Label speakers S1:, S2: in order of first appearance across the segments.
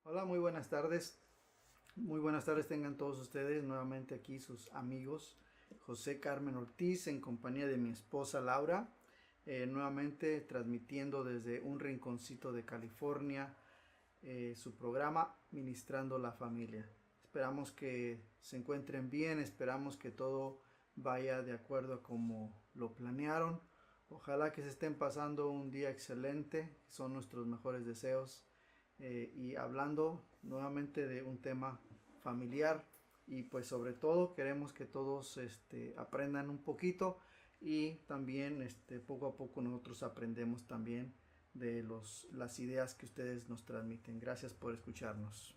S1: Hola, muy buenas tardes. Muy buenas tardes tengan todos ustedes. Nuevamente aquí sus amigos José Carmen Ortiz en compañía de mi esposa Laura. Nuevamente transmitiendo desde un rinconcito de California su programa Ministrando la Familia. Esperamos que se encuentren bien, esperamos que todo vaya de acuerdo a como lo planearon. Ojalá que se estén pasando un día excelente, son nuestros mejores deseos. Y hablando nuevamente de un tema familiar y pues sobre todo queremos que todos aprendan un poquito y también poco a poco nosotros aprendemos también de las ideas que ustedes nos transmiten. Gracias por escucharnos.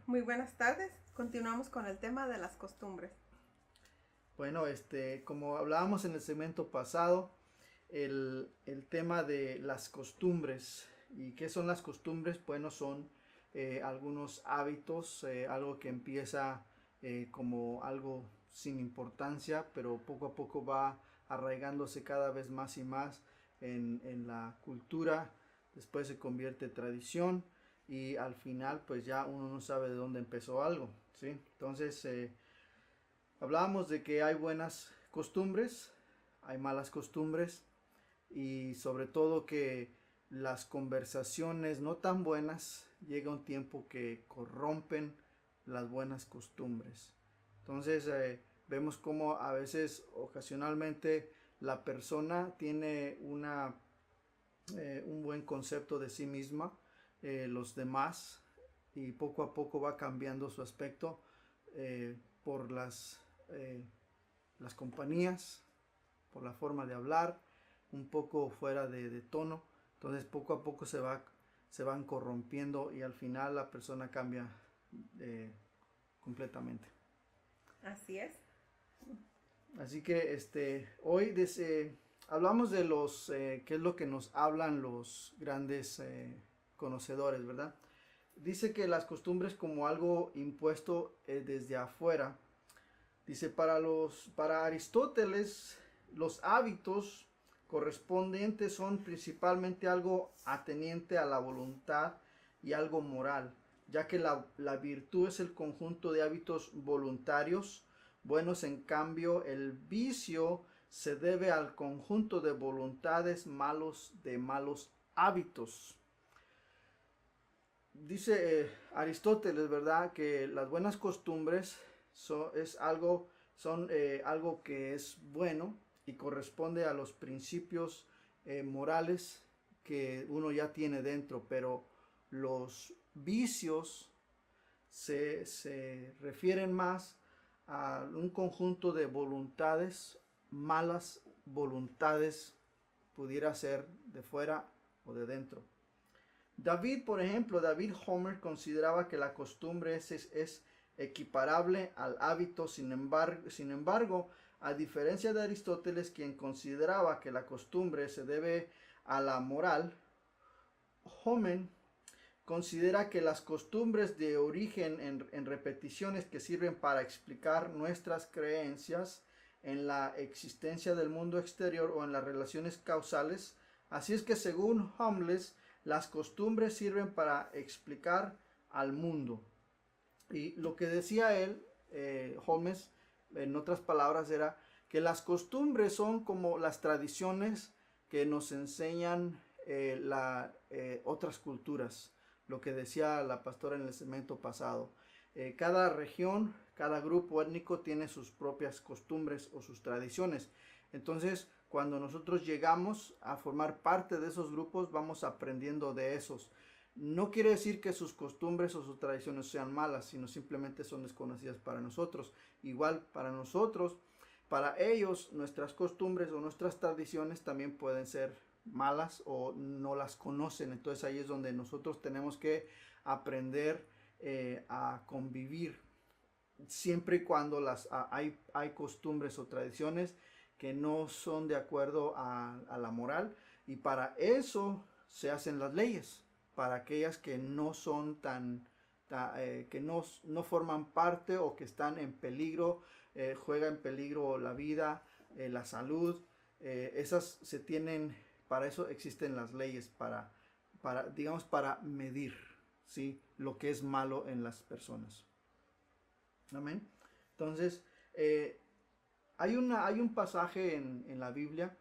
S2: Muy buenas tardes. Continuamos con el tema de las costumbres.
S1: Bueno, como hablábamos en el segmento pasado, el tema de las costumbres. ¿Y qué son las costumbres? Bueno, son algunos hábitos, algo que empieza como algo sin importancia, pero poco a poco va arraigándose cada vez más y más en la cultura, después se convierte en tradición y al final pues ya uno no sabe de dónde empezó algo, ¿sí? Entonces hablábamos de que hay buenas costumbres, hay malas costumbres, y sobre todo que las conversaciones no tan buenas llega un tiempo que corrompen las buenas costumbres. Entonces vemos como a veces ocasionalmente la persona tiene un buen concepto de sí misma, los demás, y poco a poco va cambiando su aspecto por las compañías, por la forma de hablar, un poco fuera de tono. Entonces poco a poco se van corrompiendo y al final la persona cambia completamente.
S2: Así es.
S1: Así que hoy hablamos de qué es lo que nos hablan los grandes conocedores, ¿verdad? Dice que las costumbres como algo impuesto desde afuera. Dice, para Aristóteles, los hábitos correspondientes son principalmente algo ateniente a la voluntad y algo moral, ya que la virtud es el conjunto de hábitos voluntarios buenos. En cambio, el vicio se debe al conjunto de voluntades malos de malos hábitos. Dice Aristóteles, ¿verdad?, que las buenas costumbres son algo que es bueno y corresponde a los principios morales que uno ya tiene dentro, pero los vicios se refieren más a un conjunto de voluntades, malas voluntades, pudiera ser de fuera o de dentro. David, por ejemplo, David Homer consideraba que la costumbre es equiparable al hábito. Sin embargo, a diferencia de Aristóteles, quien consideraba que la costumbre se debe a la moral, Homer considera que las costumbres de origen en repeticiones que sirven para explicar nuestras creencias en la existencia del mundo exterior o en las relaciones causales. Así es que según Holmes, las costumbres sirven para explicar al mundo. Y lo que decía él, Holmes, en otras palabras, era que las costumbres son como las tradiciones que nos enseñan otras culturas. Lo que decía la pastora en el segmento pasado. Cada región, cada grupo étnico tiene sus propias costumbres o sus tradiciones. Entonces, cuando nosotros llegamos a formar parte de esos grupos, vamos aprendiendo de esos. No quiere decir que sus costumbres o sus tradiciones sean malas, sino simplemente son desconocidas para nosotros. Igual para nosotros, para ellos, nuestras costumbres o nuestras tradiciones también pueden ser malas o no las conocen. Entonces ahí es donde nosotros tenemos que aprender a convivir, siempre y cuando hay costumbres o tradiciones que no son de acuerdo a la moral, y para eso se hacen las leyes, para aquellas que no son que no forman parte o que están en peligro, juega en peligro la vida, la salud. Esas se tienen, para eso existen las leyes, digamos, para medir, ¿sí? Lo que es malo en las personas. Amén. Entonces, hay un pasaje en la Biblia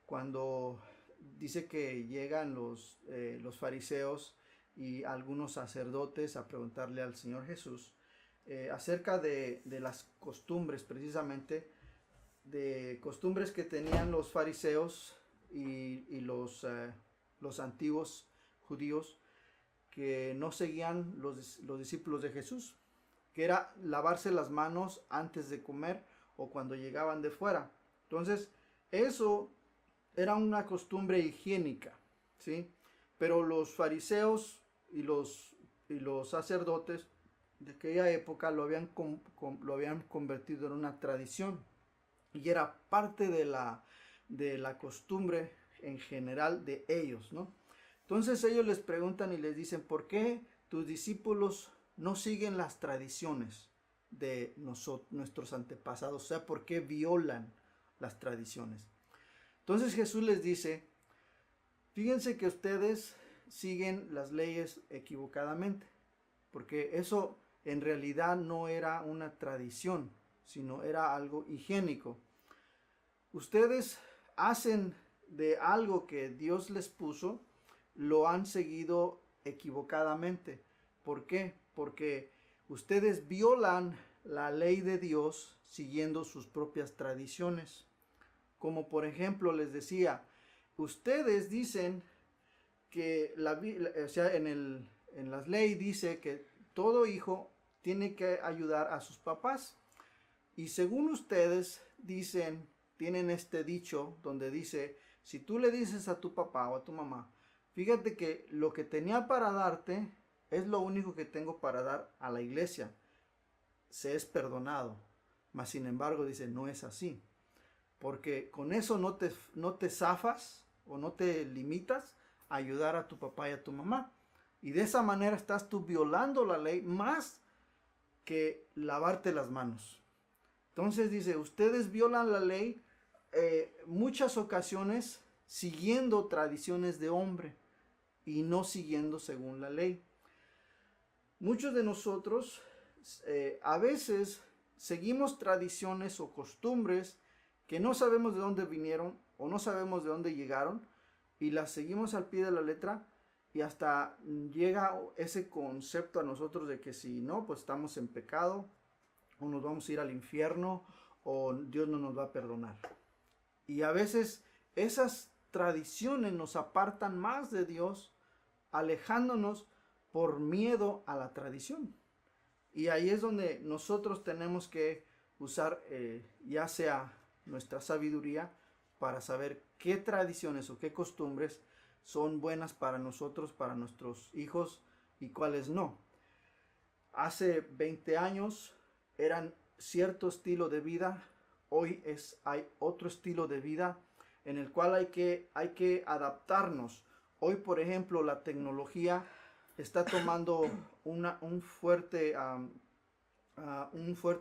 S1: cuando dice que llegan los fariseos y algunos sacerdotes a preguntarle al Señor Jesús acerca de las costumbres, precisamente, de costumbres que tenían los fariseos y los antiguos judíos que no seguían los discípulos de Jesús, que era lavarse las manos antes de comer o cuando llegaban de fuera. Entonces, eso era una costumbre higiénica, ¿sí? Pero los fariseos y los sacerdotes de aquella época lo habían convertido en una tradición y era parte de la costumbre en general de ellos, ¿no? Entonces ellos les preguntan y les dicen, ¿por qué tus discípulos no siguen las tradiciones de nuestros antepasados? O sea, ¿por qué violan las tradiciones? Entonces Jesús les dice, fíjense que ustedes siguen las leyes equivocadamente, porque eso en realidad no era una tradición, sino era algo higiénico. Ustedes hacen de algo que Dios les puso, lo han seguido equivocadamente. ¿Por qué? Porque ustedes violan la ley de Dios siguiendo sus propias tradiciones. Como por ejemplo les decía, ustedes dicen que o sea, en las leyes dice que todo hijo tiene que ayudar a sus papás. Y según ustedes dicen, tienen este dicho donde dice, si tú le dices a tu papá o a tu mamá, fíjate que lo que tenía para darte es lo único que tengo para dar a la iglesia, se es perdonado. Mas sin embargo dice, no es así. Porque con eso no te zafas o no te limitas a ayudar a tu papá y a tu mamá. Y de esa manera estás tú violando la ley más que lavarte las manos. Entonces dice, ustedes violan la ley muchas ocasiones siguiendo tradiciones de hombre y no siguiendo según la ley. Muchos de nosotros a veces seguimos tradiciones o costumbres que no sabemos de dónde vinieron o no sabemos de dónde llegaron y las seguimos al pie de la letra y hasta llega ese concepto a nosotros de que si no, pues estamos en pecado o nos vamos a ir al infierno o Dios no nos va a perdonar. Y a veces esas tradiciones nos apartan más de Dios, alejándonos por miedo a la tradición. Y ahí es donde nosotros tenemos que usar ya sea nuestra sabiduría para saber qué tradiciones o qué costumbres son buenas para nosotros, para nuestros hijos y cuáles no. Hace 20 años eran cierto estilo de vida, hoy hay otro estilo de vida en el cual hay que adaptarnos. Hoy, por ejemplo, la tecnología está tomando un fuerte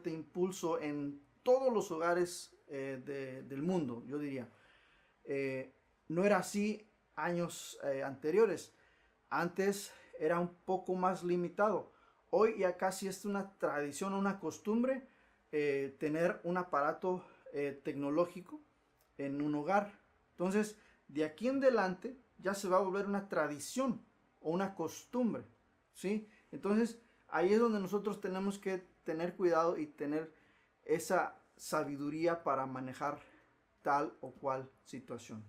S1: impulso en todos los hogares del mundo, yo diría. No era así años anteriores. Antes era un poco más limitado. Hoy ya casi es una tradición, una costumbre tener un aparato tecnológico en un hogar. Entonces, de aquí en adelante ya se va a volver una tradición o una costumbre, ¿sí? Entonces, ahí es donde nosotros tenemos que tener cuidado y tener esa sabiduría para manejar tal o cual situación.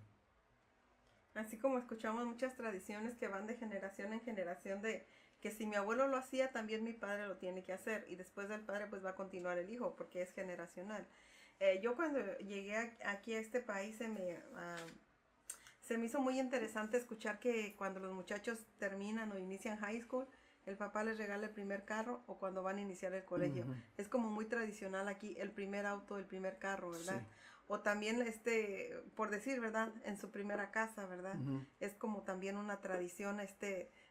S2: Así como escuchamos muchas tradiciones que van de generación en generación de que si mi abuelo lo hacía, también mi padre lo tiene que hacer y después del padre pues va a continuar el hijo porque es generacional. Yo cuando llegué aquí a este país se me hizo muy interesante escuchar que cuando los muchachos terminan o inician high school, el papá les regala el primer carro o cuando van a iniciar el colegio.
S1: Uh-huh.
S2: Es como muy tradicional aquí el primer auto, el primer carro, ¿verdad?
S1: Sí.
S2: O también, por decir, ¿verdad? En su primera casa, ¿verdad?
S1: Uh-huh.
S2: Es como también una tradición,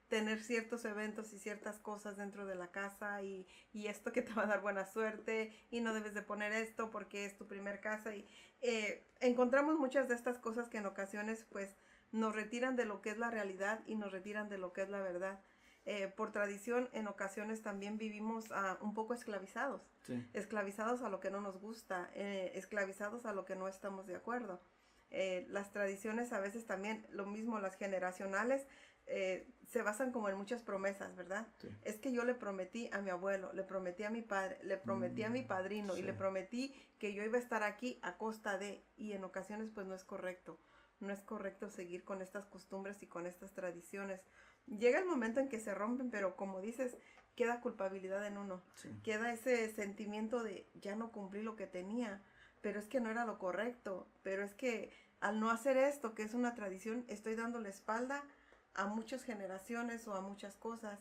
S2: tener ciertos eventos y ciertas cosas dentro de la casa y esto que te va a dar buena suerte y no debes de poner esto porque es tu primer casa y encontramos muchas de estas cosas que en ocasiones pues nos retiran de lo que es la realidad y nos retiran de lo que es la verdad. por tradición en ocasiones también vivimos un poco esclavizados,
S1: Sí.
S2: esclavizados a lo que no nos gusta, esclavizados a lo que no estamos de acuerdo. Las tradiciones a veces también, lo mismo las generacionales, se basan como en muchas promesas, ¿verdad?
S1: Sí.
S2: Es que yo le prometí a mi abuelo, le prometí a mi padre, le prometí a mi padrino
S1: Sí.
S2: y le prometí que yo iba a estar aquí a costa de, y en ocasiones pues no es correcto. No es correcto seguir con estas costumbres y con estas tradiciones. Llega el momento en que se rompen, pero como dices, queda culpabilidad en uno.
S1: Sí.
S2: Queda ese sentimiento de ya no cumplí lo que tenía, pero es que no era lo correcto. Pero es que al no hacer esto, que es una tradición, estoy dando la espalda a muchas generaciones o a muchas cosas.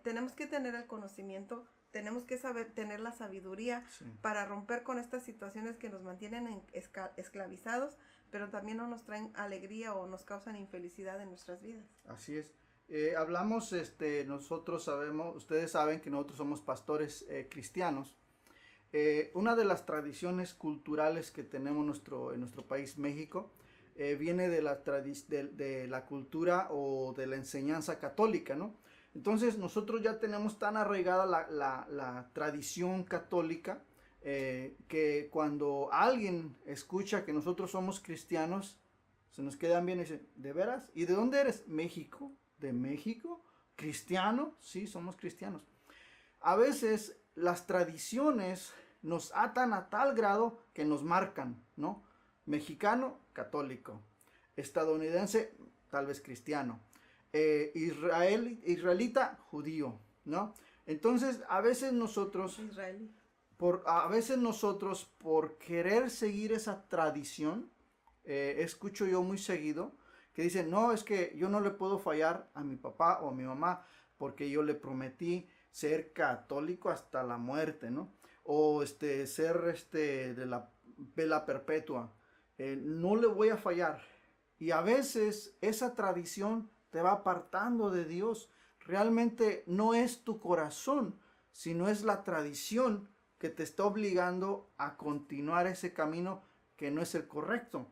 S2: Tenemos que tener el conocimiento, tenemos que saber tener la sabiduría
S1: Sí.
S2: para romper con estas situaciones que nos mantienen esclavizados, pero también no nos traen alegría o nos causan infelicidad en nuestras vidas.
S1: Así es. Hablamos, nosotros sabemos, ustedes saben que nosotros somos pastores cristianos. Una de las tradiciones culturales que tenemos en nuestro país, México, viene de la cultura o de la enseñanza católica, ¿no? Entonces nosotros ya tenemos tan arraigada la tradición católica que cuando alguien escucha que nosotros somos cristianos, se nos quedan bien y dicen, ¿de veras? ¿Y de dónde eres? México. ¿De México? ¿Cristiano? Sí, somos cristianos. A veces las tradiciones nos atan a tal grado que nos marcan, ¿no? Mexicano, católico. Estadounidense, tal vez cristiano. Israelita, judío, ¿no? Entonces, a veces nosotros,
S2: Israelí.
S1: por querer seguir esa tradición, escucho yo muy seguido que dicen, no, es que yo no le puedo fallar a mi papá o a mi mamá porque yo le prometí ser católico hasta la muerte, ¿no? O ser de la vela perpetua. No le voy a fallar. Y a veces esa tradición te va apartando de Dios. Realmente no es tu corazón, sino es la tradición que te está obligando a continuar ese camino que no es el correcto.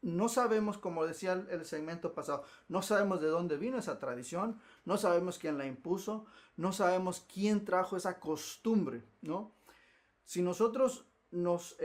S1: No sabemos, como decía el segmento pasado, no sabemos de dónde vino esa tradición, no sabemos quién la impuso, no sabemos quién trajo esa costumbre, ¿no? Si nosotros nos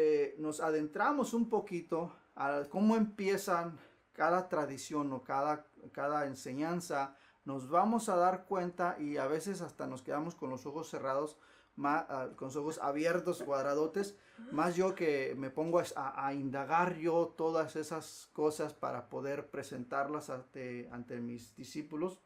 S1: adentramos un poquito a cómo empiezan cada tradición o cada enseñanza, nos vamos a dar cuenta y a veces hasta nos quedamos con los ojos cerrados, con los ojos abiertos, cuadradotes, más yo que me pongo a indagar yo todas esas cosas para poder presentarlas ante mis discípulos.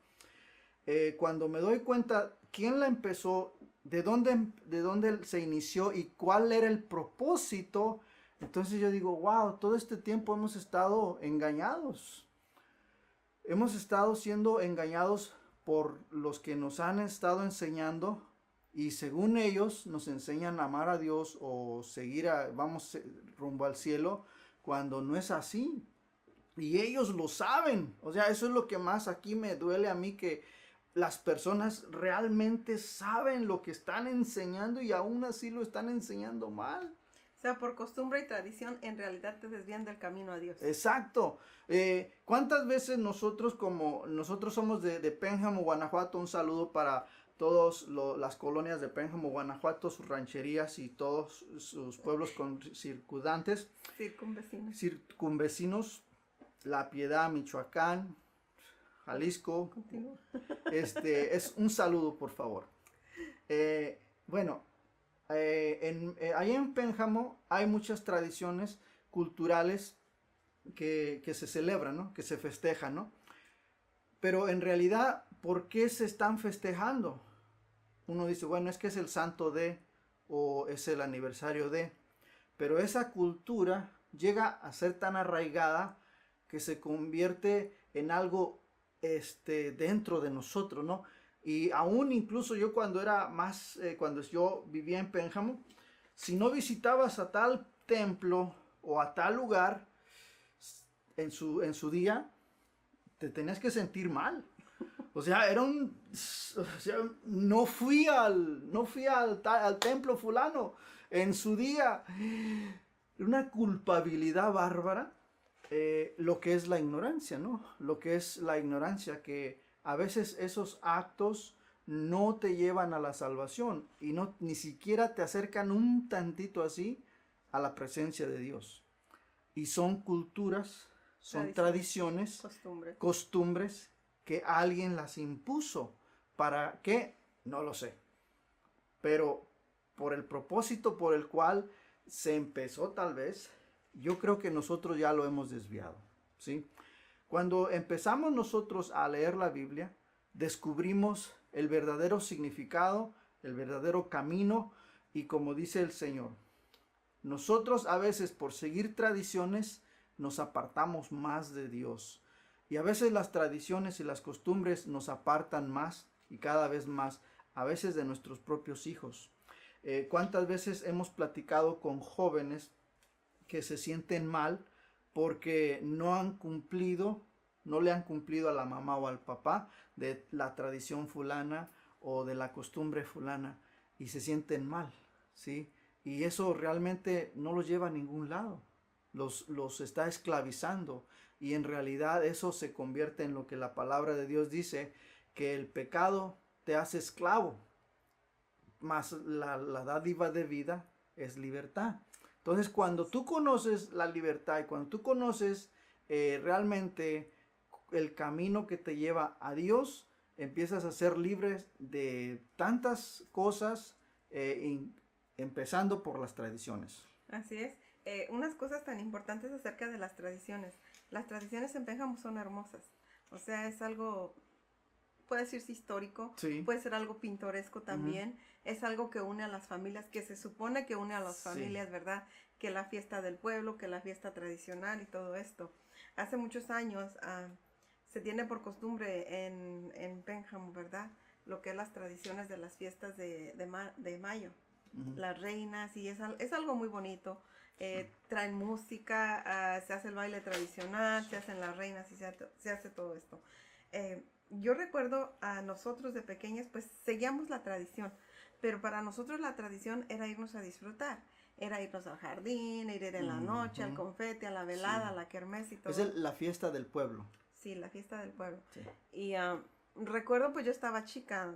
S1: Cuando me doy cuenta quién la empezó, de dónde se inició y cuál era el propósito, entonces yo digo, wow, todo este tiempo hemos estado engañados. Hemos estado siendo engañados por los que nos han estado enseñando y según ellos nos enseñan a amar a Dios o vamos rumbo al cielo cuando no es así. Y ellos lo saben. O sea, eso es lo que más aquí me duele a mí, que las personas realmente saben lo que están enseñando y aún así lo están enseñando mal.
S2: O sea, por costumbre y tradición, en realidad te desvían del camino a Dios.
S1: Exacto. ¿Cuántas veces nosotros somos de Pénjamo, Guanajuato? Un saludo para todas las colonias de Pénjamo, Guanajuato, sus rancherías y todos sus pueblos circundantes. Circunvecinos. La Piedad, Michoacán, Jalisco.
S2: Continúa.
S1: Es un saludo, por favor. Ahí en Pénjamo hay muchas tradiciones culturales que se celebran, ¿no? Que se festejan, ¿no? Pero en realidad, ¿por qué se están festejando? Uno dice, bueno, es que es el santo de, o es el aniversario de, pero esa cultura llega a ser tan arraigada que se convierte en algo dentro de nosotros, ¿no? Y aún incluso yo cuando yo vivía en Pénjamo, si no visitabas a tal templo o a tal lugar en su día, te tenías que sentir mal. O sea, no fui al templo fulano en su día. Una culpabilidad bárbara. Lo que es la ignorancia, ¿no? Lo que es la ignorancia, que a veces esos actos no te llevan a la salvación y no ni siquiera te acercan un tantito así a la presencia de Dios. Y son culturas, son tradiciones, costumbres que alguien las impuso. ¿Para qué? No lo sé. Pero por el propósito por el cual se empezó tal vez, yo creo que nosotros ya lo hemos desviado, ¿sí? Cuando empezamos nosotros a leer la Biblia, descubrimos el verdadero significado, el verdadero camino, y como dice el Señor, nosotros a veces por seguir tradiciones nos apartamos más de Dios. Y a veces las tradiciones y las costumbres nos apartan más y cada vez más, a veces de nuestros propios hijos. ¿Cuántas veces hemos platicado con jóvenes que se sienten mal porque no le han cumplido a la mamá o al papá de la tradición fulana o de la costumbre fulana y se sienten mal, ¿sí? Y eso realmente no los lleva a ningún lado, los está esclavizando y en realidad eso se convierte en lo que la palabra de Dios dice, que el pecado te hace esclavo, mas la dádiva de vida es libertad. Entonces, cuando tú conoces la libertad y cuando tú conoces realmente el camino que te lleva a Dios, empiezas a ser libre de tantas cosas, empezando por las tradiciones.
S2: Así es. Unas cosas tan importantes acerca de las tradiciones. Las tradiciones en Pénjamo son hermosas. O sea, es algo, puede decirse histórico, sí. Puede ser algo pintoresco también. Es algo que une a las familias, que se supone que une a las familias, ¿verdad? Que la fiesta del pueblo, que la fiesta tradicional y todo esto. Hace muchos años se tiene por costumbre en Pénjamo, ¿verdad? Lo que es las tradiciones de las fiestas de mayo. Las reinas, y es algo muy bonito. Traen música, se hace el baile tradicional, se hacen las reinas y se hace todo esto. Yo recuerdo a nosotros de pequeñas, pues seguíamos la tradición, pero para nosotros la tradición era irnos a disfrutar, era irnos al jardín, ir en la noche, al confeti, a la velada, a la kermés y todo.
S1: Es la fiesta del pueblo.
S2: Sí, la fiesta del pueblo. Sí. Y recuerdo, pues yo estaba chica,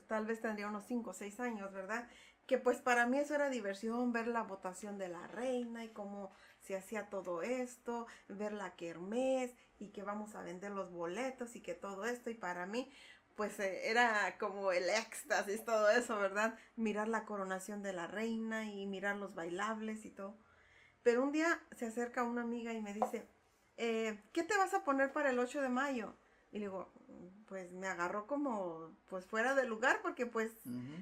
S2: tal vez tendría unos 5 o 6 años, ¿verdad? Que pues para mí eso era diversión, ver la votación de la reina y cómo se hacía todo esto, ver la kermés y que vamos a vender los boletos y que todo esto, y para mí pues era como el éxtasis, todo eso, ¿verdad? Mirar la coronación de la reina y mirar los bailables y todo. Pero un día se acerca una amiga y me dice, ¿qué te vas a poner para el 8 de mayo? Y le digo, pues me agarró como pues fuera de lugar porque pues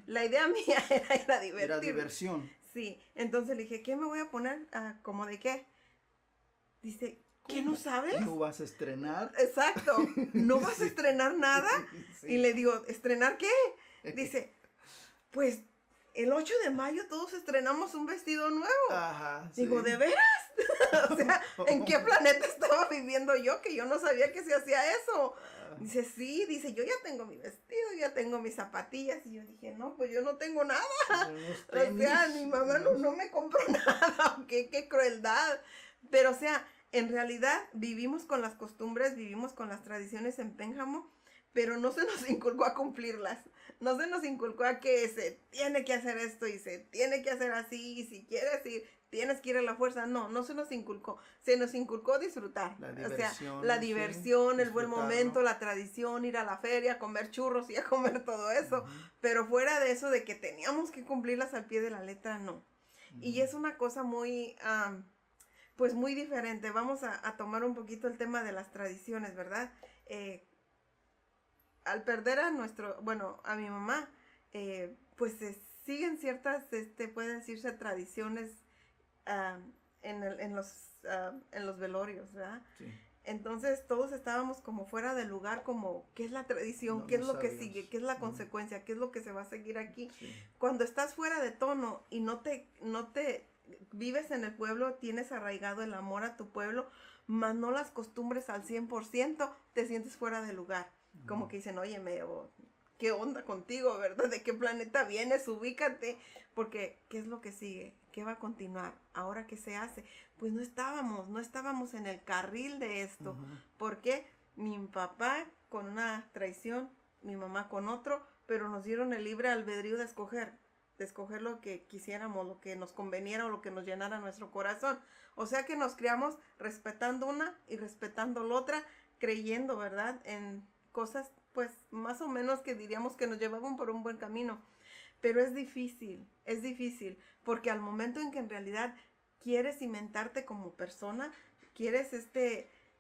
S2: la idea mía era ir a divertir.
S1: Era diversión.
S2: Sí, entonces le dije, ¿qué me voy a poner? ¿Cómo de qué? Dice, ¿qué no sabes?
S1: ¿No vas a estrenar?
S2: Exacto, ¿no vas a estrenar nada? Sí. Y le digo, ¿estrenar qué? Dice, pues el 8 de mayo todos estrenamos un vestido nuevo. Ajá, sí. Digo, ¿de veras? O sea, ¿en qué planeta estaba viviendo yo que yo no sabía que se hacía eso? Dice, sí, dice, yo ya tengo mi vestido, ya tengo mis zapatillas. Y yo dije, no, pues yo no tengo nada. O sea, mi mamá no me compró nada. Qué crueldad. Pero, o sea, en realidad vivimos con las costumbres, vivimos con las tradiciones en Pénjamo, pero no se nos inculcó a cumplirlas. No se nos inculcó a que se tiene que hacer esto y se tiene que hacer así. Y si quieres ir, tienes que ir a la fuerza. No se nos inculcó. Se nos inculcó disfrutar.
S1: La diversión.
S2: O sea, la diversión, el buen momento, la tradición, ir a la feria, comer churros y a comer todo eso. Pero fuera de eso, de que teníamos que cumplirlas al pie de la letra, no. Y es una cosa muy, pues muy diferente. Vamos a tomar un poquito el tema de las tradiciones, ¿verdad? Al perder a a mi mamá, pues siguen ciertas, pueden decirse tradiciones en los velorios, ¿verdad? Sí. Entonces todos estábamos como fuera de lugar, como ¿qué es la tradición? ¿Qué es lo que sigue? ¿Qué es la consecuencia? ¿Qué es lo que se va a seguir aquí? Sí. Cuando estás fuera de tono y no te vives en el pueblo, tienes arraigado el amor a tu pueblo, mas no las costumbres al 100%, te sientes fuera de lugar. Como que dicen, oye, ¿qué onda contigo, verdad? ¿De qué planeta vienes? Ubícate. Porque, ¿qué es lo que sigue? ¿Qué va a continuar? ¿Ahora qué se hace? Pues no estábamos en el carril de esto. ¿Por qué? mi papá con una tradición, mi mamá con otro, pero nos dieron el libre albedrío de escoger lo que quisiéramos, lo que nos conveniera o lo que nos llenara nuestro corazón. O sea que nos criamos respetando una y respetando la otra, creyendo, ¿verdad? En cosas, pues, más o menos que diríamos que nos llevaban por un buen camino. Pero es difícil, porque al momento en que en realidad quieres cimentarte como persona, quieres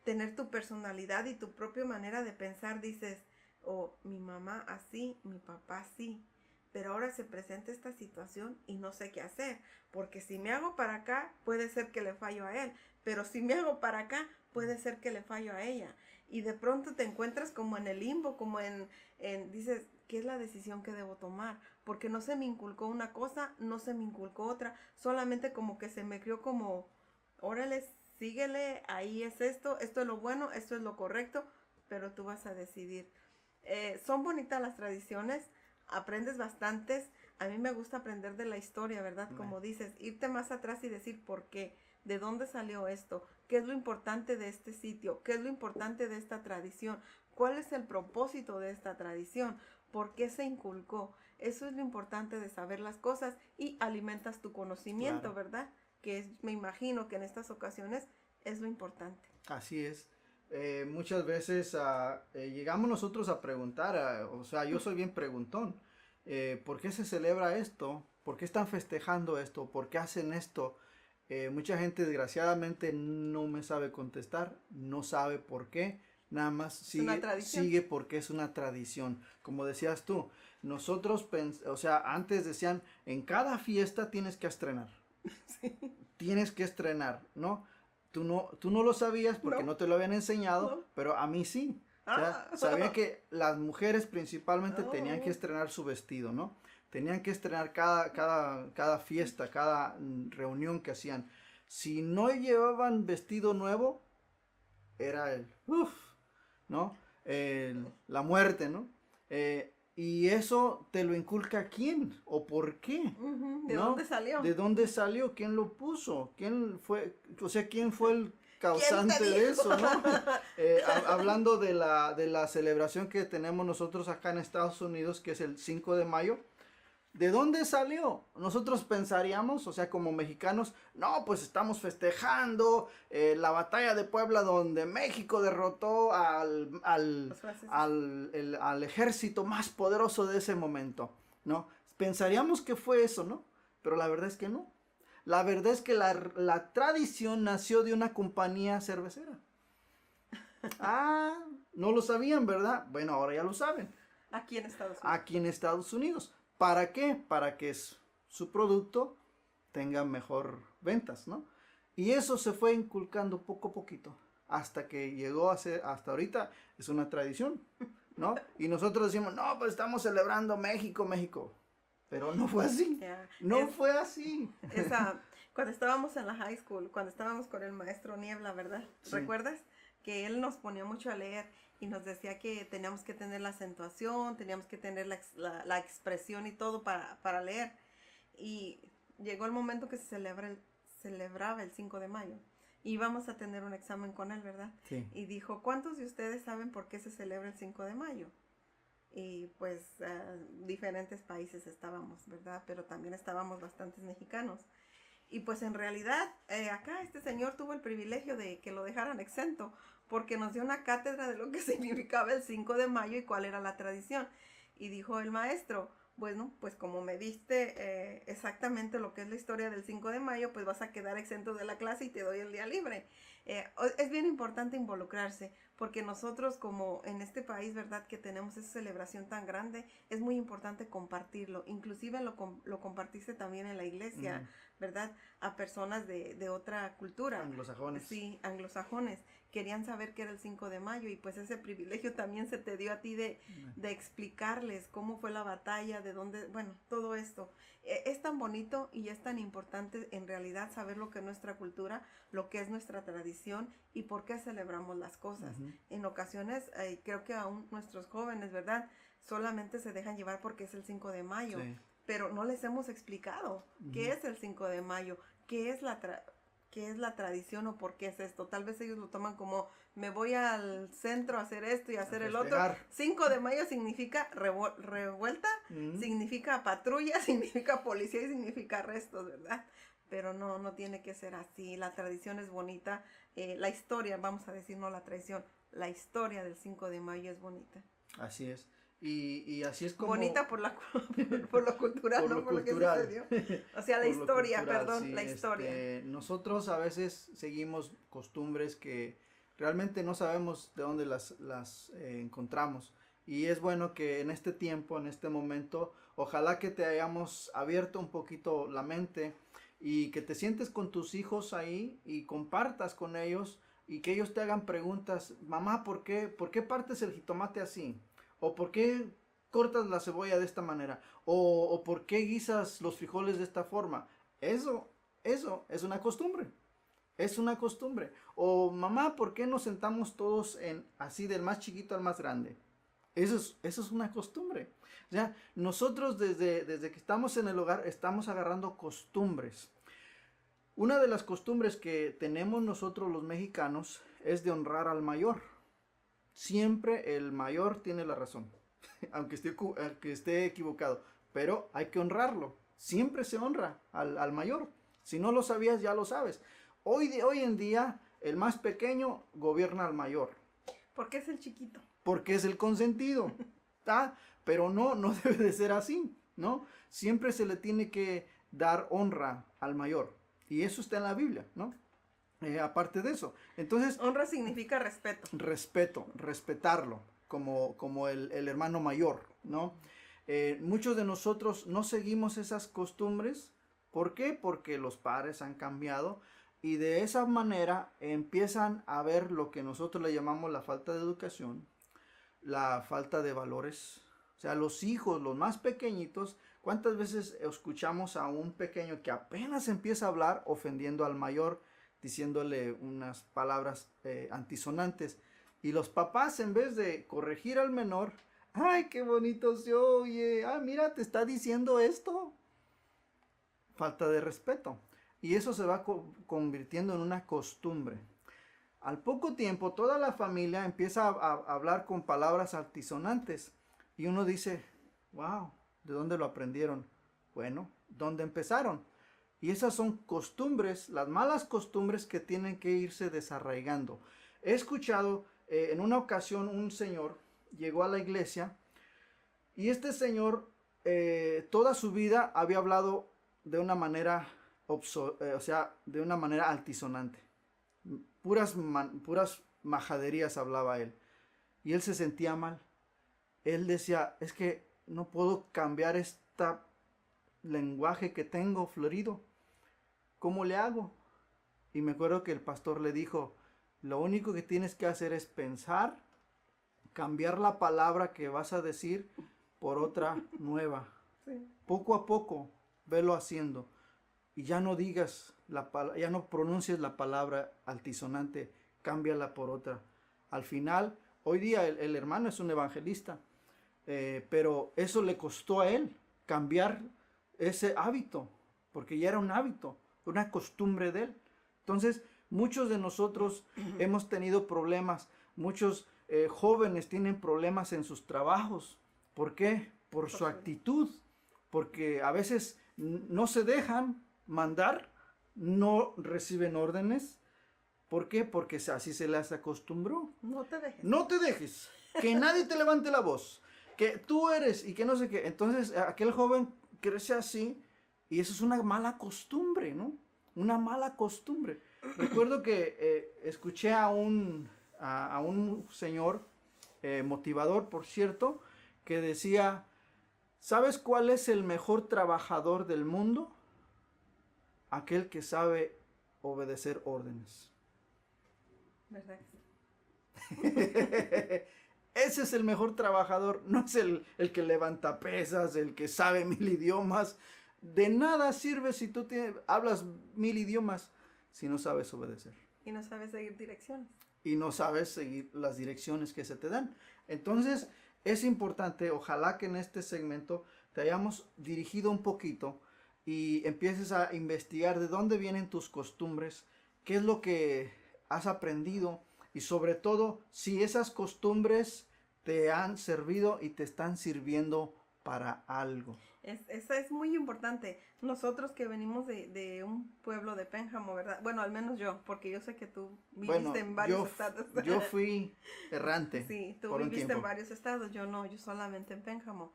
S2: tener tu personalidad y tu propia manera de pensar, dices, oh, mi mamá así, mi papá así, pero ahora se presenta esta situación y no sé qué hacer, porque si me hago para acá, puede ser que le fallo a él, pero si me hago para acá, puede ser que le fallo a ella. Y de pronto te encuentras como en el limbo, como dices, ¿qué es la decisión que debo tomar? Porque no se me inculcó una cosa, no se me inculcó otra, solamente como que se me crió como, órale, síguele, ahí es esto es lo bueno, esto es lo correcto, pero tú vas a decidir. Son bonitas las tradiciones, aprendes bastantes. A mí me gusta aprender de la historia, ¿verdad? Como dices, irte más atrás y decir por qué, de dónde salió esto, qué es lo importante de este sitio, qué es lo importante de esta tradición, cuál es el propósito de esta tradición, por qué se inculcó. Eso es lo importante de saber las cosas y alimentas tu conocimiento, claro, ¿verdad? Me imagino que en estas ocasiones es lo importante.
S1: Así es. Muchas veces llegamos nosotros a preguntar, o sea, yo soy bien preguntón, ¿por qué se celebra esto? ¿Por qué están festejando esto? ¿Por qué hacen esto? Mucha gente desgraciadamente no me sabe contestar, no sabe por qué, nada más sigue porque es una tradición. Como decías tú, nosotros, o sea, antes decían, en cada fiesta tienes que estrenar. Sí. Tienes que estrenar, ¿no? Tú no lo sabías porque no te lo habían enseñado, pero a mí sí. O sea, sabía que las mujeres principalmente tenían que estrenar su vestido, ¿no? Tenían que estrenar cada fiesta, cada reunión que hacían. Si no llevaban vestido nuevo, era ¿no? La muerte, ¿no? Y eso te lo inculca quién o por qué.
S2: ¿De dónde salió?
S1: ¿De dónde salió? ¿Quién lo puso? ¿Quién fue? O sea, ¿quién fue el causante de eso, no? Hablando de la celebración que tenemos nosotros acá en Estados Unidos, que es el 5 de mayo. ¿De dónde salió? Nosotros pensaríamos, o sea, como mexicanos, no, pues estamos festejando la batalla de Puebla donde México derrotó al ejército más poderoso de ese momento, ¿no? Pensaríamos que fue eso, ¿no? Pero la verdad es que no. La verdad es que la tradición nació de una compañía cervecera. Ah, no lo sabían, ¿verdad? Bueno, ahora ya lo saben.
S2: Aquí en Estados Unidos.
S1: Aquí en Estados Unidos. ¿Para qué? Para que su producto tenga mejor ventas, ¿no? Y eso se fue inculcando poco a poquito, hasta que llegó a ser, hasta ahorita es una tradición, ¿no? Y nosotros decimos, no, pues estamos celebrando México. Pero no fue así, fue así.
S2: Cuando estábamos en la high school, cuando estábamos con el maestro Niebla, ¿verdad? Sí. ¿Recuerdas? Que él nos ponía mucho a leer y nos decía que teníamos que tener la acentuación, teníamos que tener la expresión y todo para leer. Y llegó el momento que se celebraba el 5 de mayo. Y íbamos a tener un examen con él, ¿verdad? Sí. Y dijo, ¿cuántos de ustedes saben por qué se celebra el 5 de mayo? Y pues diferentes países estábamos, ¿verdad? Pero también estábamos bastantes mexicanos. Y pues en realidad acá este señor tuvo el privilegio de que lo dejaran exento, porque nos dio una cátedra de lo que significaba el 5 de mayo y cuál era la tradición. Y dijo el maestro, bueno, pues como me diste exactamente lo que es la historia del 5 de mayo, pues vas a quedar exento de la clase y te doy el día libre. Es bien importante involucrarse, porque nosotros como en este país, ¿verdad? Que tenemos esa celebración tan grande, es muy importante compartirlo. Inclusive lo compartiste también en la iglesia, ¿verdad? A personas de otra cultura.
S1: Anglosajones.
S2: Sí, anglosajones. Querían saber qué era el 5 de mayo y pues ese privilegio también se te dio a ti de explicarles cómo fue la batalla, de dónde, bueno, todo esto. Es tan bonito y es tan importante en realidad saber lo que es nuestra cultura, lo que es nuestra tradición y por qué celebramos las cosas. En ocasiones creo que aún nuestros jóvenes, ¿verdad? Solamente se dejan llevar porque es el 5 de mayo. Sí. Pero no les hemos explicado qué es el 5 de mayo, qué es qué es la tradición o por qué es esto. Tal vez ellos lo toman como, me voy al centro a hacer esto y a hacer el otro. 5 de mayo significa revuelta, significa patrulla, significa policía y significa arrestos, ¿verdad? Pero no tiene que ser así. La tradición es bonita. La historia, vamos a decir, no la tradición, la historia del 5 de mayo es bonita.
S1: Así es. Y así es como...
S2: Bonita por lo cultural, ¿no? Por lo que sucedió. O sea, la historia, cultural, perdón, sí, la historia.
S1: Nosotros a veces seguimos costumbres que realmente no sabemos de dónde las encontramos. Y es bueno que en este tiempo, en este momento, ojalá que te hayamos abierto un poquito la mente y que te sientes con tus hijos ahí y compartas con ellos y que ellos te hagan preguntas. Mamá, ¿por qué partes el jitomate así? ¿O por qué cortas la cebolla de esta manera? ¿O por qué guisas los frijoles de esta forma? Eso es una costumbre. Es una costumbre. O mamá, ¿por qué nos sentamos todos así del más chiquito al más grande? Eso es una costumbre. O sea, nosotros desde que estamos en el hogar estamos agarrando costumbres. Una de las costumbres que tenemos nosotros los mexicanos es de honrar al mayor. Siempre el mayor tiene la razón, aunque esté equivocado, pero hay que honrarlo. Siempre se honra al mayor. Si no lo sabías, ya lo sabes. Hoy en día, el más pequeño gobierna al mayor.
S2: Porque es el chiquito.
S1: Porque es el consentido. ¿Tá? Pero no debe de ser así, ¿no? Siempre se le tiene que dar honra al mayor. Y eso está en la Biblia, ¿no? Aparte de eso. Entonces,
S2: honra significa respeto.
S1: Respetarlo como el hermano mayor, ¿no? Muchos de nosotros no seguimos esas costumbres. ¿Por qué? Porque los padres han cambiado y de esa manera empiezan a ver lo que nosotros le llamamos la falta de educación, la falta de valores. O sea, los hijos, los más pequeñitos, ¿cuántas veces escuchamos a un pequeño que apenas empieza a hablar ofendiendo al mayor, diciéndole unas palabras antisonantes? Y los papás, en vez de corregir al menor, ¡ay, qué bonito se oye! ¡Ah, mira, te está diciendo esto! Falta de respeto. Y eso se va convirtiendo en una costumbre. Al poco tiempo, toda la familia empieza a hablar con palabras altisonantes. Y uno dice, wow, ¿de dónde lo aprendieron? Bueno, ¿dónde empezaron? Y esas son costumbres, las malas costumbres que tienen que irse desarraigando. He escuchado en una ocasión un señor llegó a la iglesia y este señor toda su vida había hablado de una manera, de una manera altisonante. Puras majaderías hablaba él. Y él se sentía mal. Él decía, es que no puedo cambiar este lenguaje que tengo florido. ¿Cómo le hago? Y me acuerdo que el pastor le dijo, lo único que tienes que hacer es pensar, cambiar la palabra que vas a decir por otra nueva. Sí. Poco a poco, velo haciendo. Y ya no digas, ya no pronuncies la palabra altisonante, cámbiala por otra. Al final, hoy día el hermano es un evangelista, pero eso le costó a él cambiar ese hábito, porque ya era un hábito, una costumbre de él. Entonces, muchos de nosotros hemos tenido problemas, muchos jóvenes tienen problemas en sus trabajos. ¿Por qué? Por su actitud, porque a veces no se dejan mandar, no reciben órdenes. ¿Por qué? Porque así se les acostumbró.
S2: No te dejes.
S1: No te dejes, que nadie te levante la voz, que tú eres y que no sé qué. Entonces aquel joven crece así y eso es una mala costumbre, ¿no? Una mala costumbre. Recuerdo que escuché a un señor motivador, por cierto, que decía, ¿sabes cuál es el mejor trabajador del mundo? Aquel que sabe obedecer órdenes.
S2: ¿Verdad?
S1: Ese es el mejor trabajador, no es el que levanta pesas, el que sabe 1000 idiomas. De nada sirve si tú hablas 1000 idiomas si no sabes obedecer.
S2: Y no sabes seguir direcciones.
S1: Y no sabes seguir las direcciones que se te dan. Entonces, es importante, ojalá que en este segmento te hayamos dirigido un poquito y empieces a investigar de dónde vienen tus costumbres qué es lo que has aprendido y sobre todo si esas costumbres te han servido y te están sirviendo para algo.
S2: Esa es muy importante. Nosotros que venimos de un pueblo de Pénjamo, ¿verdad? Bueno, al menos yo, porque yo sé que tú viviste
S1: Bueno,
S2: en varios estados.
S1: yo fui errante
S2: Sí, tú
S1: por un
S2: viviste en
S1: tiempo.
S2: varios estados, yo no, yo solamente en Pénjamo.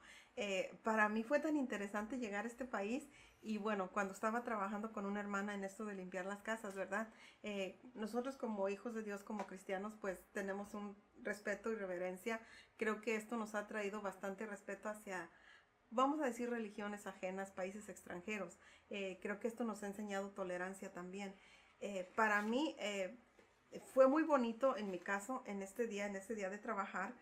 S2: Para mí fue tan interesante llegar a este país y bueno, cuando estaba trabajando con una hermana en esto de limpiar las casas, ¿verdad? Nosotros como hijos de Dios, como cristianos, pues tenemos un respeto y reverencia. Creo que esto nos ha traído bastante respeto hacia, vamos a decir, religiones ajenas, países extranjeros. Creo que esto nos ha enseñado tolerancia también. Para mí fue muy bonito en mi caso, en este día de trabajar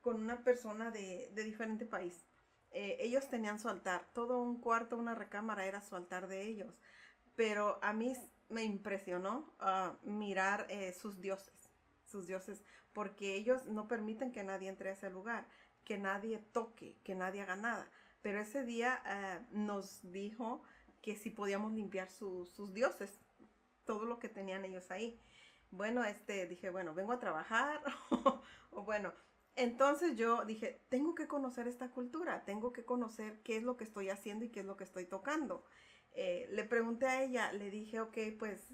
S2: con una persona de diferente país. Ellos tenían su altar, todo un cuarto, una recámara era su altar de ellos, pero a mí me impresionó mirar sus dioses, porque ellos no permiten que nadie entre a ese lugar, que nadie toque, que nadie haga nada. Pero ese día nos dijo que si podíamos limpiar sus dioses, todo lo que tenían ellos ahí. Bueno, dije, bueno, vengo a trabajar, o bueno, entonces yo dije, tengo que conocer esta cultura, tengo que conocer qué es lo que estoy haciendo y qué es lo que estoy tocando. Le pregunté a ella, le dije, ok, pues,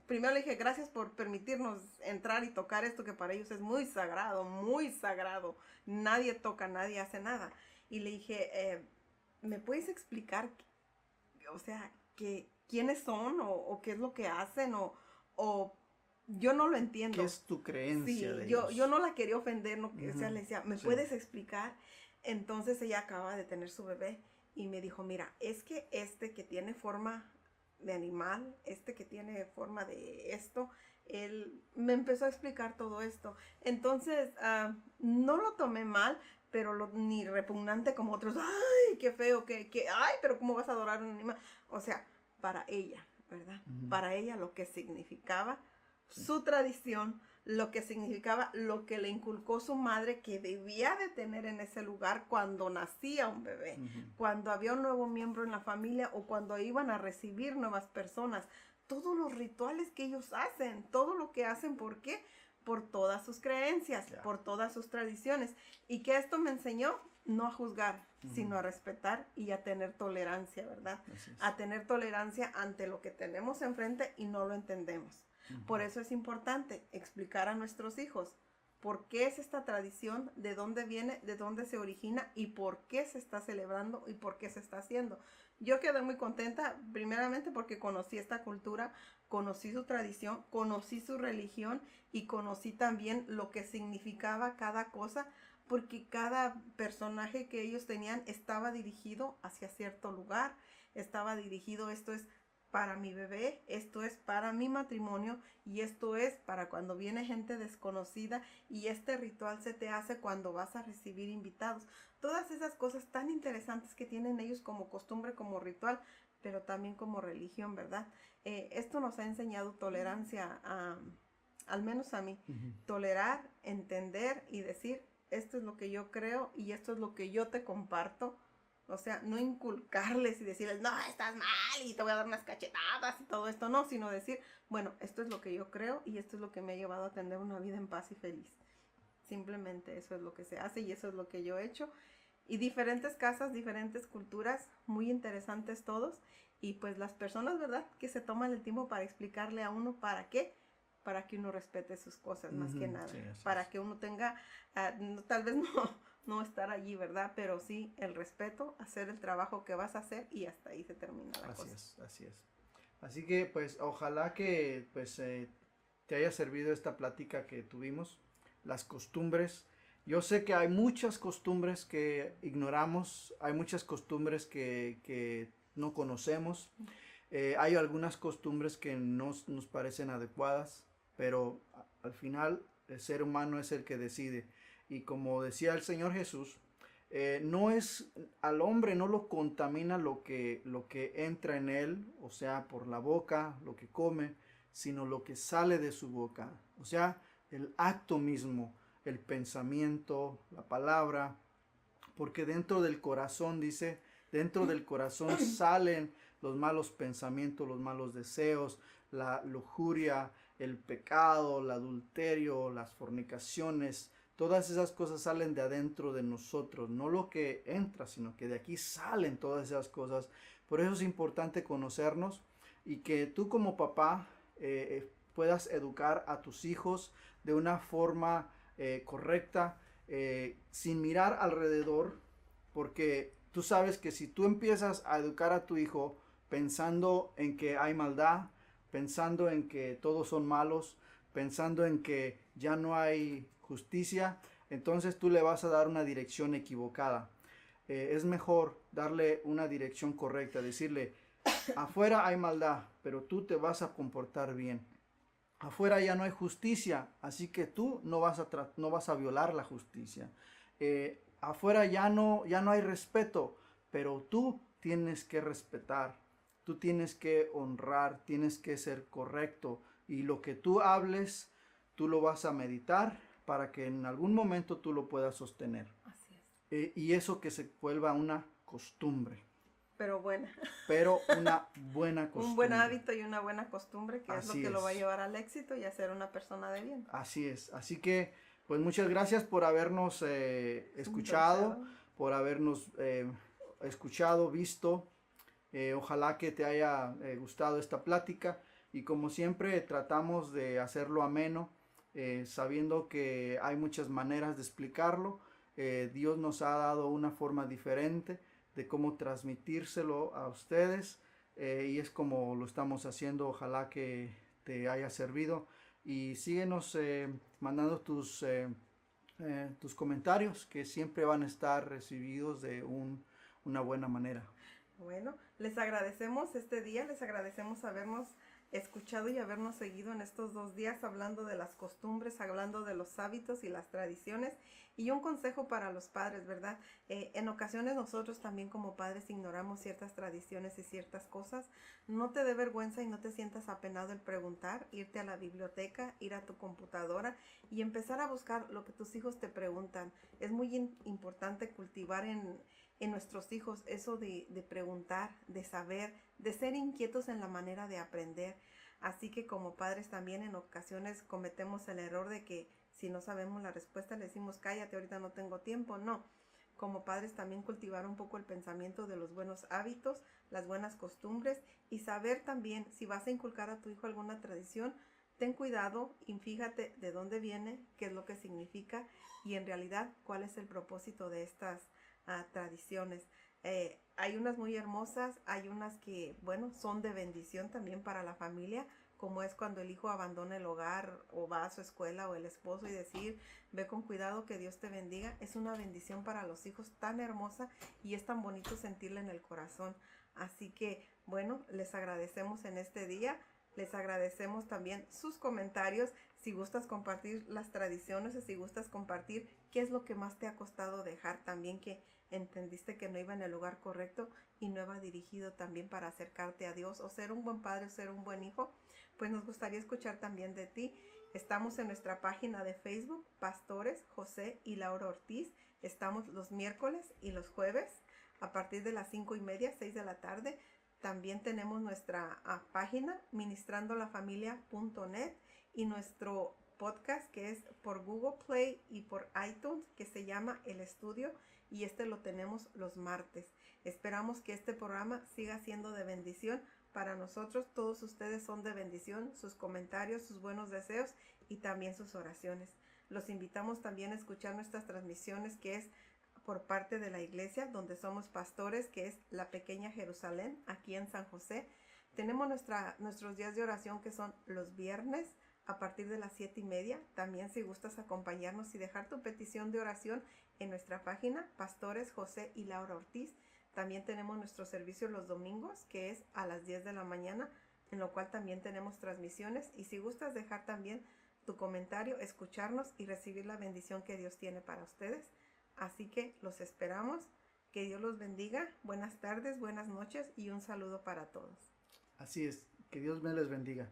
S2: primero le dije, gracias por permitirnos entrar y tocar esto que para ellos es muy sagrado, muy sagrado. Nadie toca, nadie hace nada. Y le dije, ¿me puedes explicar, o sea, quiénes son o qué es lo que hacen o yo no lo entiendo?
S1: ¿Qué es tu creencia
S2: Sí,
S1: de
S2: yo
S1: ellos?
S2: no la quería ofender, no, o sea,
S1: Ujú,
S2: le decía, ¿me
S1: sí.
S2: puedes explicar? Entonces ella acaba de tener su bebé y me dijo, mira, es que que tiene forma de animal, que tiene forma de esto, él me empezó a explicar todo esto. Entonces, no lo tomé mal, pero ni repugnante como otros, ay, qué feo, ay, pero ¿cómo vas a adorar a un animal? O sea, para ella, ¿verdad?
S1: Ujú,
S2: Para ella lo que significaba
S1: sí.
S2: su tradición, lo que significaba, lo que le inculcó su madre que debía de tener en ese lugar cuando nacía un bebé,
S1: Ujú,
S2: cuando había un nuevo miembro en la familia o cuando iban a recibir nuevas personas. Todos los rituales que ellos hacen, todo lo que hacen, ¿por qué? Por todas sus creencias,
S1: ya.
S2: por todas sus tradiciones. Y que esto me enseñó no a juzgar,
S1: Ujú,
S2: sino a respetar y a tener tolerancia, ¿verdad?
S1: así es.
S2: A tener tolerancia ante lo que tenemos enfrente y no lo entendemos.
S1: Ujú,
S2: Por eso es importante explicar a nuestros hijos por qué es esta tradición, de dónde viene, de dónde se origina y por qué se está celebrando y por qué se está haciendo. Yo quedé muy contenta, primeramente porque conocí esta cultura, conocí su tradición, conocí su religión y conocí también lo que significaba cada cosa, porque cada personaje que ellos tenían estaba dirigido hacia cierto lugar, estaba dirigido, esto es para mi bebé, esto es para mi matrimonio y esto es para cuando viene gente desconocida y este ritual se te hace cuando vas a recibir invitados. Todas esas cosas tan interesantes que tienen ellos como costumbre, como ritual, pero también como religión, ¿verdad? Esto nos ha enseñado tolerancia, al menos a mí,
S1: ujú,
S2: tolerar, entender y decir, esto es lo que yo creo y esto es lo que yo te comparto. O sea, no inculcarles y decirles, no, estás mal y te voy a dar unas cachetadas y todo esto, no, sino decir, bueno, esto es lo que yo creo y esto es lo que me ha llevado a tener una vida en paz y feliz. Simplemente eso es lo que se hace y eso es lo que yo he hecho. Y diferentes casas, diferentes culturas, muy interesantes todos. Y pues las personas, ¿verdad? Que se toman el tiempo para explicarle a uno para qué. Para que uno respete sus cosas, más que
S1: ujú,
S2: nada.
S1: sí, así
S2: Para
S1: es.
S2: que uno tenga, tal vez no estar allí, ¿verdad? Pero sí el respeto, hacer el trabajo que vas a hacer y hasta ahí se termina la
S1: Así
S2: cosa.
S1: es, así es. Así que pues ojalá que pues te haya servido esta plática que tuvimos, las costumbres. Yo sé que hay muchas costumbres que ignoramos, hay muchas costumbres que no conocemos, hay algunas costumbres que nos parecen adecuadas, pero al final el ser humano es el que decide. Y como decía el Señor Jesús, no es al hombre no lo contamina lo que entra en él, o sea, por la boca, lo que come, sino lo que sale de su boca, o sea, el acto mismo, el pensamiento, la palabra, porque dentro del corazón, dice, dentro del corazón salen los malos pensamientos, los malos deseos, la lujuria, el pecado, el adulterio, las fornicaciones. Todas esas cosas salen de adentro de nosotros, no lo que entra, sino que de aquí salen todas esas cosas. Por eso es importante conocernos y que tú como papá puedas educar a tus hijos de una forma correcta, sin mirar alrededor, porque tú sabes que si tú empiezas a educar a tu hijo pensando en que hay maldad, pensando en que todos son malos, pensando en que ya no hay justicia, entonces tú le vas a dar una dirección equivocada. Es mejor darle una dirección correcta, decirle, afuera hay maldad, pero tú te vas a comportar bien. Afuera ya no hay justicia, así que tú no vas a violar la justicia. Afuera ya no hay respeto, pero tú tienes que respetar, tú tienes que honrar, tienes que ser correcto. Y lo que tú hables, tú lo vas a meditar para que en algún momento tú lo puedas sostener.
S2: Así es.
S1: Y eso que se vuelva una costumbre.
S2: Pero buena.
S1: Pero una buena costumbre.
S2: Un buen hábito y una buena costumbre, que es lo
S1: Así
S2: que lo va a
S1: es.
S2: llevar al éxito y a ser una persona de bien.
S1: Así es. Así que, pues muchas gracias por habernos escuchado, por habernos escuchado, visto. Ojalá que te haya gustado esta plática. Y como siempre, tratamos de hacerlo ameno, sabiendo que hay muchas maneras de explicarlo. Dios nos ha dado una forma diferente de cómo transmitírselo a ustedes, y es como lo estamos haciendo. Ojalá que te haya servido y síguenos mandando tus comentarios, que siempre van a estar recibidos de una buena manera.
S2: Bueno, les agradecemos este día, les agradecemos habernos escuchado y habernos seguido en estos 2 días hablando de las costumbres, hablando de los hábitos y las tradiciones. Y un consejo para los padres, ¿verdad? En ocasiones nosotros también como padres ignoramos ciertas tradiciones y ciertas cosas. No te dé vergüenza y no te sientas apenado el preguntar, irte a la biblioteca, ir a tu computadora y empezar a buscar lo que tus hijos te preguntan. Es muy importante cultivar en nuestros hijos eso de preguntar, de saber, de ser inquietos en la manera de aprender. Así que como padres también en ocasiones cometemos el error de que si no sabemos la respuesta le decimos cállate, ahorita no tengo tiempo. No, como padres también cultivar un poco el pensamiento de los buenos hábitos, las buenas costumbres y saber también si vas a inculcar a tu hijo alguna tradición, ten cuidado y fíjate de dónde viene, qué es lo que significa y en realidad cuál es el propósito de estas tradiciones. Hay unas muy hermosas, hay unas que, bueno, son de bendición también para la familia, como es cuando el hijo abandona el hogar o va a su escuela, o el esposo, y decir, ve con cuidado, que Dios te bendiga. Es una bendición para los hijos tan hermosa y es tan bonito sentirla en el corazón. Así que, bueno, les agradecemos en este día. Les agradecemos también sus comentarios, si gustas compartir las tradiciones o si gustas compartir qué es lo que más te ha costado dejar, también que entendiste que no iba en el lugar correcto y no iba dirigido también para acercarte a Dios o ser un buen padre o ser un buen hijo. Pues nos gustaría escuchar también de ti. Estamos en nuestra página de Facebook, Pastores José y Laura Ortiz. Estamos los miércoles y los jueves a partir de las 5:30, 6 de la tarde. También tenemos nuestra página ministrandolafamilia.net y nuestro podcast que es por Google Play y por iTunes, que se llama El Estudio, y lo tenemos los martes. Esperamos que este programa siga siendo de bendición para nosotros. Todos ustedes son de bendición, sus comentarios, sus buenos deseos y también sus oraciones. Los invitamos también a escuchar nuestras transmisiones, que es por parte de la iglesia donde somos pastores, que es la Pequeña Jerusalén, aquí en San José. Tenemos nuestros días de oración, que son los viernes a partir de las 7:30. También si gustas acompañarnos y dejar tu petición de oración en nuestra página, Pastores José y Laura Ortiz. También tenemos nuestro servicio los domingos, que es a las 10 de la mañana, en lo cual también tenemos transmisiones. Y si gustas dejar también tu comentario, escucharnos y recibir la bendición que Dios tiene para ustedes. Así que los esperamos. Que Dios los bendiga. Buenas tardes, buenas noches y un saludo para todos.
S1: Así es. Que Dios me les bendiga.